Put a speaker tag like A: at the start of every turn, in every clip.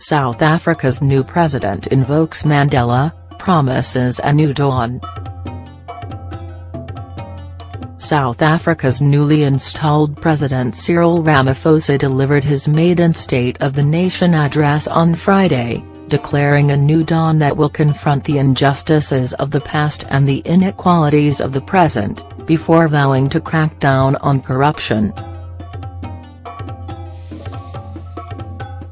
A: South Africa's new president invokes Mandela, promises a new dawn. South Africa's newly installed President Cyril Ramaphosa delivered his maiden State of the Nation address on Friday, declaring a new dawn that will confront the injustices of the past and the inequalities of the present, before vowing to crack down on corruption.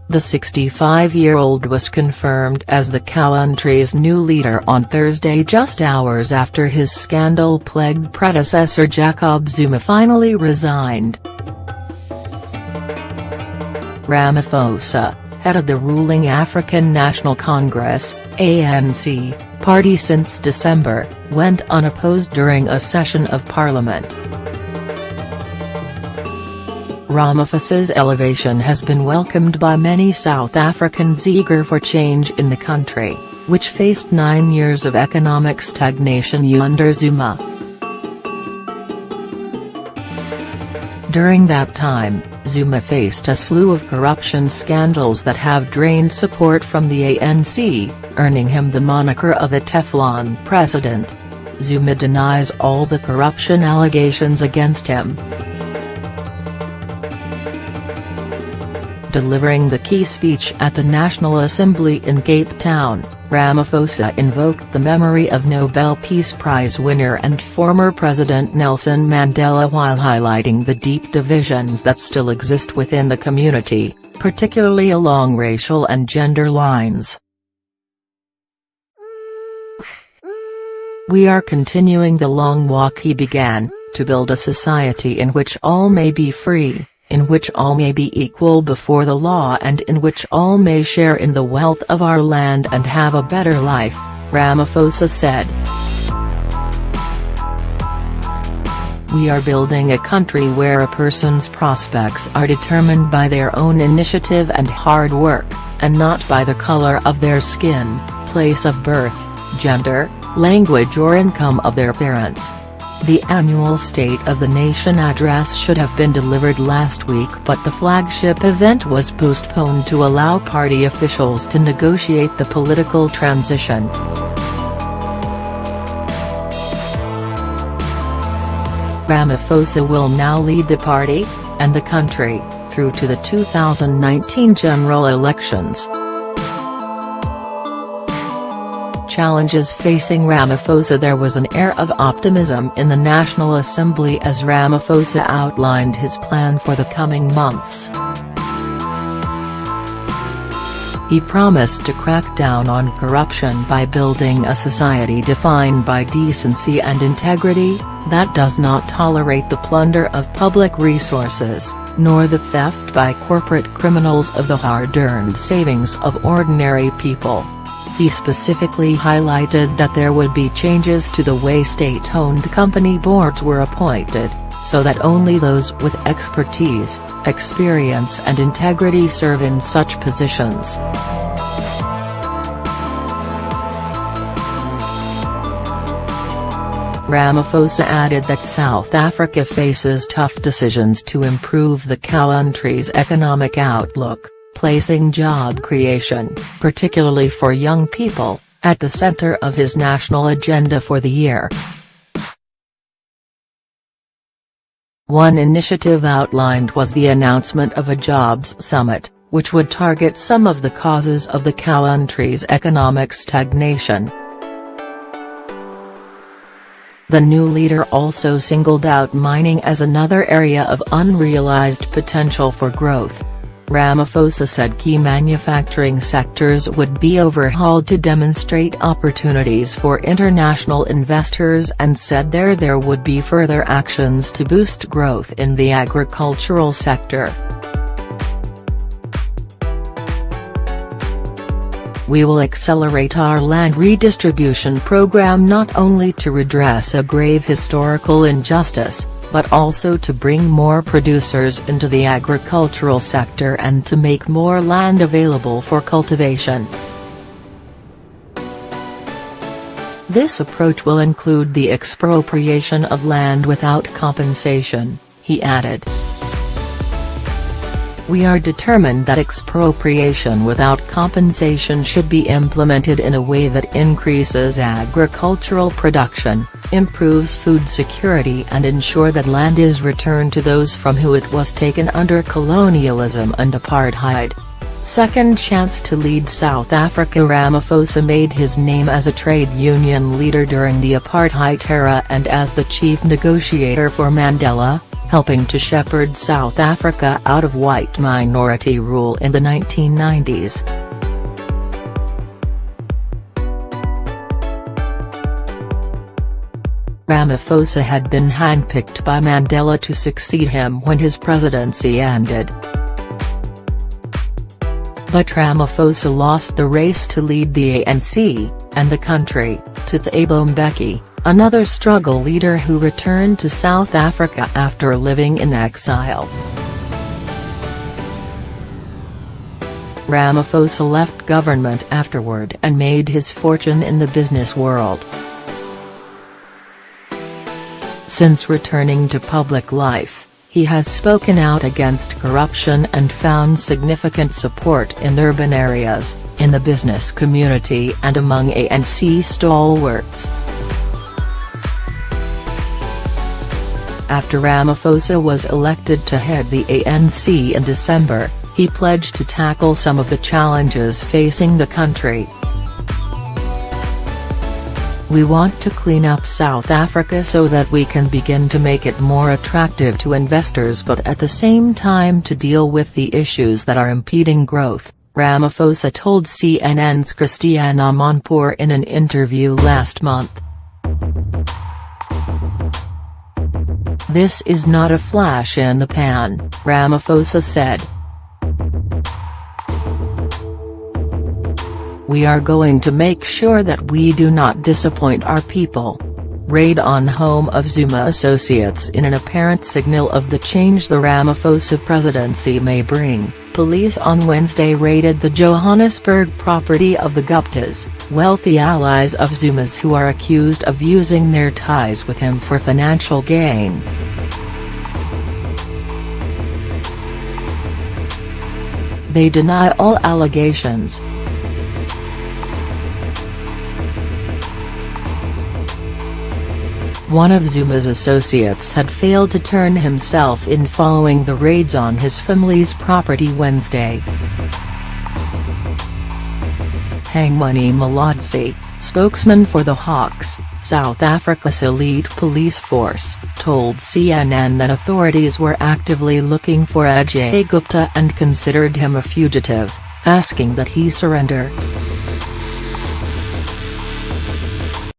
A: The 65-year-old was confirmed as the country's new leader on Thursday, just hours after his scandal-plagued predecessor Jacob Zuma finally resigned. Ramaphosa, head of the ruling African National Congress (ANC) party since December, went unopposed during a session of parliament. Ramaphosa's elevation has been welcomed by many South Africans eager for change in the country, which faced 9 years of economic stagnation under Zuma. During that time, Zuma faced a slew of corruption scandals that have drained support from the ANC, earning him the moniker of a Teflon president. Zuma denies all the corruption allegations against him. Delivering the key speech at the National Assembly in Cape Town, Ramaphosa invoked the memory of Nobel Peace Prize winner and former President Nelson Mandela while highlighting the deep divisions that still exist within the community, particularly along racial and gender lines. "We are continuing the long walk he began, to build a society in which all may be free, in which all may be equal before the law and in which all may share in the wealth of our land and have a better life," Ramaphosa said. "We are building a country where a person's prospects are determined by their own initiative and hard work, and not by the color of their skin, place of birth, gender, language or income of their parents." The annual State of the Nation address should have been delivered last week, but the flagship event was postponed to allow party officials to negotiate the political transition. Ramaphosa will now lead the party, and the country, through to the 2019 general elections. Challenges facing Ramaphosa. There was an air of optimism in the National Assembly as Ramaphosa outlined his plan for the coming months. He promised to crack down on corruption by building a society defined by decency and integrity, that does not tolerate the plunder of public resources, nor the theft by corporate criminals of the hard-earned savings of ordinary people. He specifically highlighted that there would be changes to the way state-owned company boards were appointed, so that only those with expertise, experience and integrity serve in such positions. Ramaphosa added that South Africa faces tough decisions to improve the country's economic outlook, placing job creation, particularly for young people, at the center of his national agenda for the year. One initiative outlined was the announcement of a jobs summit, which would target some of the causes of the country's economic stagnation. The new leader also singled out mining as another area of unrealized potential for growth. Ramaphosa said key manufacturing sectors would be overhauled to demonstrate opportunities for international investors and said there would be further actions to boost growth in the agricultural sector. "We will accelerate our land redistribution program not only to redress a grave historical injustice, but also to bring more producers into the agricultural sector and to make more land available for cultivation. This approach will include the expropriation of land without compensation," he added. "We are determined that expropriation without compensation should be implemented in a way that increases agricultural production, improves food security and ensure that land is returned to those from whom it was taken under colonialism and apartheid." Second chance to lead South Africa. Ramaphosa made his name as a trade union leader during the apartheid era and as the chief negotiator for Mandela, helping to shepherd South Africa out of white minority rule in the 1990s. Ramaphosa had been handpicked by Mandela to succeed him when his presidency ended. But Ramaphosa lost the race to lead the ANC, and the country, to Thabo Mbeki, another struggle leader who returned to South Africa after living in exile. Ramaphosa left government afterward and made his fortune in the business world. Since returning to public life, he has spoken out against corruption and found significant support in urban areas, in the business community and among ANC stalwarts. After Ramaphosa was elected to head the ANC in December, he pledged to tackle some of the challenges facing the country. "We want to clean up South Africa so that we can begin to make it more attractive to investors but at the same time to deal with the issues that are impeding growth," Ramaphosa told CNN's Christiana Monpour in an interview last month. "This is not a flash in the pan," Ramaphosa said. "We are going to make sure that we do not disappoint our people." Raid on home of Zuma associates in an apparent signal of the change the Ramaphosa presidency may bring. Police on Wednesday raided the Johannesburg property of the Guptas, wealthy allies of Zuma's who are accused of using their ties with him for financial gain. They deny all allegations. One of Zuma's associates had failed to turn himself in following the raids on his family's property Wednesday. Hangmani Malodzi, spokesman for the Hawks, South Africa's elite police force, told CNN that authorities were actively looking for Ajay Gupta and considered him a fugitive, asking that he surrender.